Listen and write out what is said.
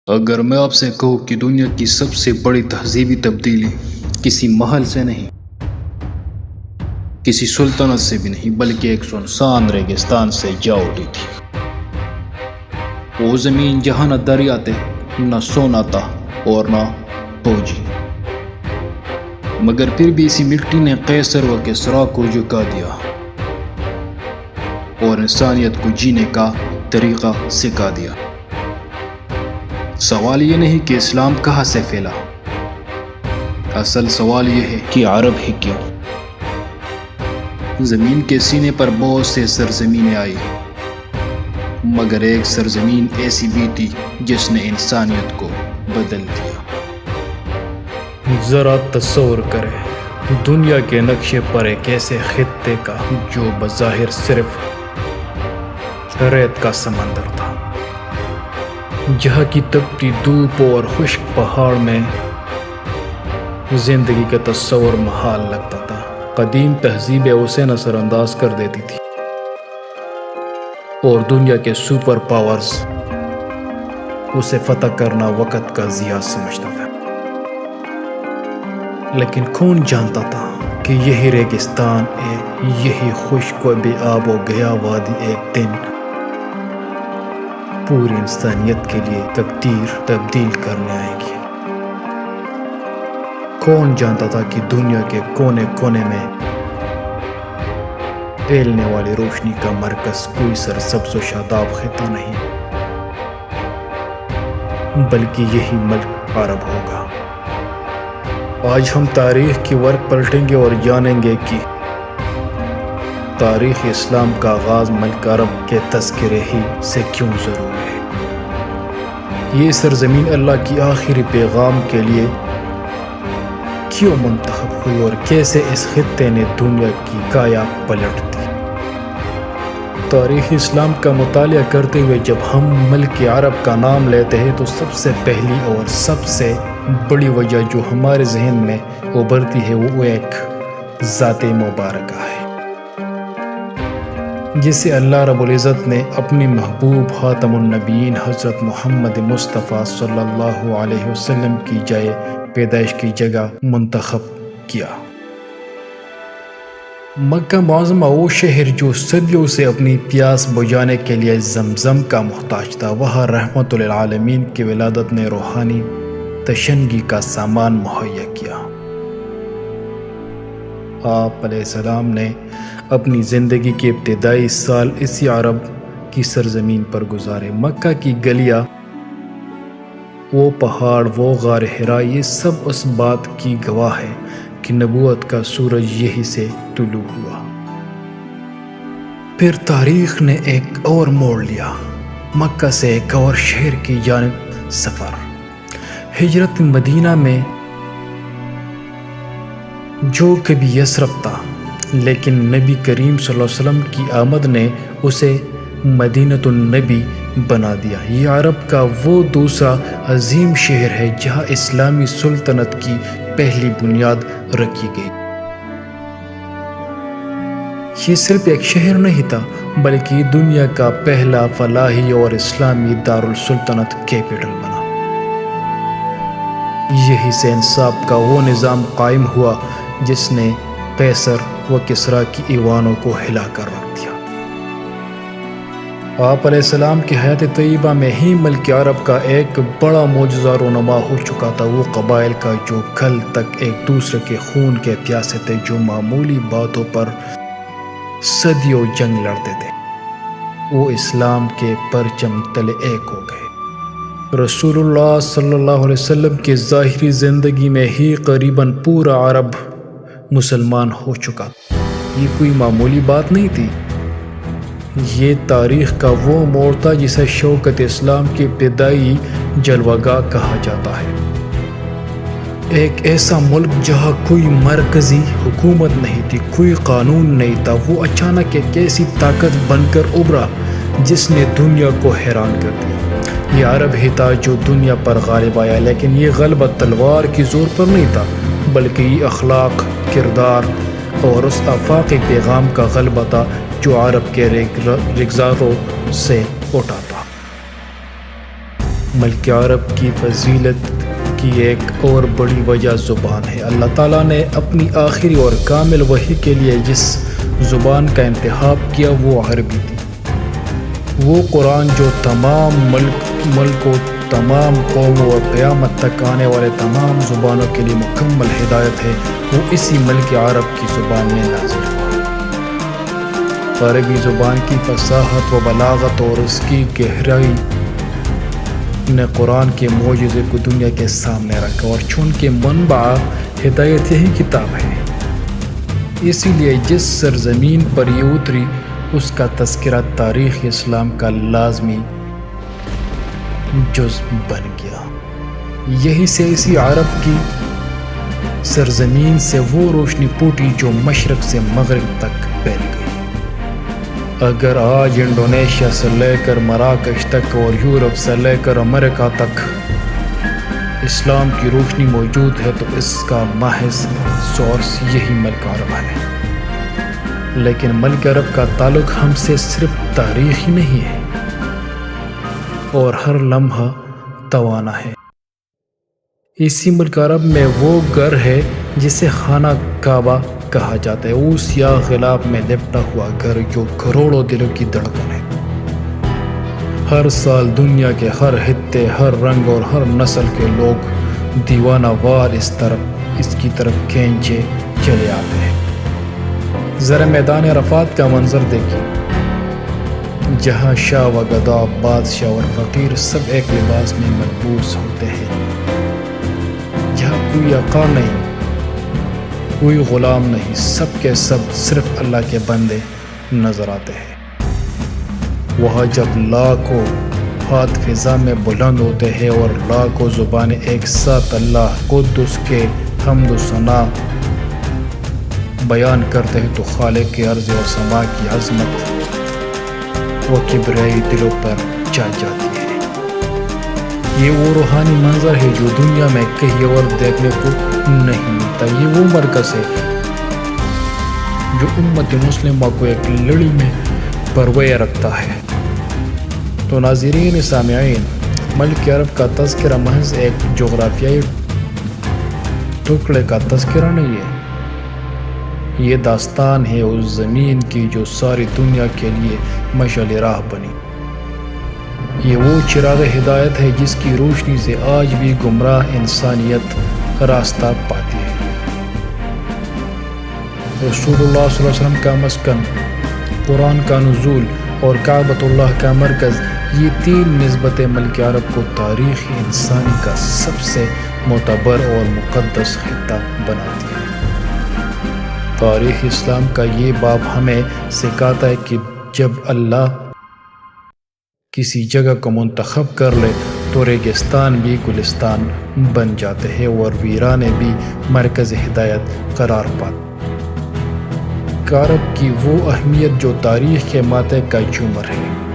اگر میں آپ سے کہوں کہ دنیا کی سب سے بڑی تہذیبی تبدیلی کسی محل سے نہیں، کسی سلطنت سے بھی نہیں، بلکہ ایک سنسان ریگستان سے جا اٹھی تھی، وہ زمین جہاں نہ دریا تھے، نہ سونا تھا اور نہ توجی، مگر پھر بھی اسی مٹی نے قیصر و کسریٰ کو جھکا دیا اور انسانیت کو جینے کا طریقہ سکھا دیا۔ سوال یہ نہیں کہ اسلام کہاں سے پھیلا، اصل سوال یہ ہے کہ عرب ہی کیوں؟ زمین کے سینے پر بہت سے سرزمینیں آئی، مگر ایک سرزمین ایسی بھی تھی جس نے انسانیت کو بدل دیا۔ ذرا تصور کریں دنیا کے نقشے پر ایک ایسے خطے کا جو بظاہر صرف ریت کا سمندر تھا، جہاں کی تپتی دھوپ اور خشک پہاڑ میں زندگی کا تصور محال لگتا تھا۔ قدیم تہذیبیں اسے نظر انداز کر دیتی تھی اور دنیا کے سپر پاورز اسے فتح کرنا وقت کا ضیاع سمجھتا تھا۔ لیکن کون جانتا تھا کہ یہی ریگستان، یہی خشک و بے آب و گیا وادی ایک دن پوری انسانیت کے لیے تقدیر تبدیل کرنے آئے گی۔ کون جانتا تھا کہ دنیا کے کونے کونے میں پھیلنے والی روشنی کا مرکز کوئی سرسبز و شاداب خطہ نہیں، بلکہ یہی ملک عرب ہوگا۔ آج ہم تاریخ کی ورق پلٹیں گے اور جانیں گے کہ تاریخ اسلام کا آغاز ملک عرب کے تذکرے ہی سے کیوں ضروری ہے۔ یہ سرزمین اللہ کی آخری پیغام کے لیے کیوں منتخب ہوئی اور کیسے اس خطے نے دنیا کی کایا پلٹ دی۔ تاریخ اسلام کا مطالعہ کرتے ہوئے جب ہم ملک عرب کا نام لیتے ہیں تو سب سے پہلی اور سب سے بڑی وجہ جو ہمارے ذہن میں ابھرتی ہے وہ ایک ذات مبارکہ ہے، جسے اللہ رب العزت نے اپنی محبوب خاتم النبیین حضرت محمد مصطفیٰ صلی اللہ علیہ وسلم کی جائے پیدائش کی جگہ منتخب کیا۔ مکہ معظمہ وہ شہر جو صدیوں سے اپنی پیاس بجھانے کے لیے زمزم کا محتاج تھا، وہاں رحمت للعالمین کی ولادت نے روحانی تشنگی کا سامان مہیا کیا۔ آپ علیہ السلام نے اپنی زندگی کے ابتدائی سال اسی عرب کی سرزمین پر گزارے۔ مکہ کی گلیاں، وہ پہاڑ، وہ غار حرا، یہ سب اس بات کی گواہ ہے کہ نبوت کا سورج یہی سے طلوع ہوا۔ پھر تاریخ نے ایک اور موڑ لیا، مکہ سے ایک اور شہر کی جانب سفر۔ ہجرت مدینہ میں جو کبھی یثرب تھا، لیکن نبی کریم صلی اللہ علیہ وسلم کی آمد نے اسے مدینۃ النبی بنا دیا۔ یہ عرب کا وہ دوسرا عظیم شہر ہے جہاں اسلامی سلطنت کی پہلی بنیاد رکھی گئی۔ یہ صرف ایک شہر نہیں تھا، بلکہ دنیا کا پہلا فلاحی اور اسلامی دارالسلطنت کیپٹل بنا۔ یہی سے انصاف کا وہ نظام قائم ہوا جس نے قیصر و کسریٰ کی ایوانوں کو ہلا کر رکھ دیا۔ آپ علیہ السلام کی حیات طیبہ میں ہی ملک عرب کا ایک بڑا معجزہ رونما ہو چکا تھا، وہ قبائل کا جو کل تک ایک دوسرے کے خون کے پیاسے تھے، جو معمولی باتوں پر صدیوں جنگ لڑتے تھے، وہ اسلام کے پرچم تلے ایک ہو گئے۔ رسول اللہ صلی اللہ علیہ وسلم کی ظاہری زندگی میں ہی قریباً پورا عرب مسلمان ہو چکا۔ یہ کوئی معمولی بات نہیں تھی، یہ تاریخ کا وہ موڑ تھا جسے شوکت اسلام کی ابتدائی جلوہ گاہ کہا جاتا ہے۔ ایک ایسا ملک جہاں کوئی مرکزی حکومت نہیں تھی، کوئی قانون نہیں تھا، وہ اچانک ایک ایسی طاقت بن کر ابھرا جس نے دنیا کو حیران کر دیا۔ یہ عرب ہی تھا جو دنیا پر غالب آیا، لیکن یہ غلبہ تلوار کی زور پر نہیں تھا، بلکہ یہ اخلاق، کردار اور اس آفاقی پیغام کا غلبہ تھا جو عرب کے رگزاروں سے اٹھا تھا۔ ملک عرب کی فضیلت کی ایک اور بڑی وجہ زبان ہے۔ اللہ تعالیٰ نے اپنی آخری اور کامل وحی کے لیے جس زبان کا انتخاب کیا وہ عربی تھی۔ وہ قرآن جو تمام ملک و تمام قوموں اور قیامت تک آنے والے تمام زبانوں کے لیے مکمل ہدایت ہے، وہ اسی ملک عرب کی زبان میں نازل ہوا۔ عربی زبان کی فصاحت و بلاغت اور اس کی گہرائی نے قرآن کے معجزے کو دنیا کے سامنے رکھا، اور چونکہ منبع ہدایت یہی کتاب ہے، اسی لیے جس سرزمین پر یہ اتری اس کا تذکرہ تاریخ اسلام کا لازمی جز بن گیا۔ یہی سے اسی عرب کی سرزمین سے وہ روشنی پھوٹی جو مشرق سے مغرب تک پھیل گئی۔ اگر آج انڈونیشیا سے لے کر مراکش تک اور یورپ سے لے کر امریکہ تک اسلام کی روشنی موجود ہے تو اس کا محض سورس یہی ملک عرب ہے۔ لیکن ملک عرب کا تعلق ہم سے صرف تاریخی نہیں ہے اور ہر لمحہ توانا ہے۔ اسی ملک عرب میں وہ گھر ہے جسے خانہ کعبہ کہا جاتا ہے، اس یا غلاف میں لپٹا ہوا گھر جو کروڑوں دلوں کی دھڑکن ہے۔ ہر سال دنیا کے ہر خطے، ہر رنگ اور ہر نسل کے لوگ دیوانہ وار اس کی طرف کھینچے چلے آتے ہیں۔ ذرا میدان عرفات کا منظر دیکھیے، جہاں شاہ و گدا، بادشاہ اور فقیر سب ایک لباس میں ملبوس ہوتے ہیں، جہاں کوئی آقا نہیں، کوئی غلام نہیں، سب کے سب صرف اللہ کے بندے نظر آتے ہیں۔ وہاں جب لاکھوں ہاتھ فضا میں بلند ہوتے ہیں اور لاکھوں زبانیں ایک ساتھ اللہ قدس کے حمد و ثنا بیان کرتے ہیں تو خالق کے ارض اور سما کی عظمت و کبریائی دلوں پر چھا جاتی ہے۔ یہ وہ روحانی منظر ہے جو دنیا میں کہیں اور دیکھنے کو نہیں ملتا۔ یہ وہ مرکز ہے جو امت مسلمہ کو ایک لڑی میں پروے رکھتا ہے۔ تو ناظرین سامعین، ملک عرب کا تذکرہ محض ایک جغرافیائی ٹکڑے کا تذکرہ نہیں ہے، یہ داستان ہے اس زمین کی جو ساری دنیا کے لیے مشعل راہ بنی۔ یہ وہ چراغ ہدایت ہے جس کی روشنی سے آج بھی گمراہ انسانیت راستہ پاتی ہے۔ رسول اللہ صلی اللہ علیہ وسلم کا مسکن، قرآن کا نزول اور کعبۃ اللہ کا مرکز، یہ تین نسبتیں ملک عرب کو تاریخ انسانی کا سب سے معتبر اور مقدس خطہ بناتی ہے۔ تاریخ اسلام کا یہ باب ہمیں سکھاتا ہے کہ جب اللہ کسی جگہ کو منتخب کر لے تو ریگستان بھی گلستان بن جاتے ہیں اور ویرانے بھی مرکز ہدایت قرار پاتے۔ عرب کی وہ اہمیت جو تاریخ کے ماتح کا جومر ہے۔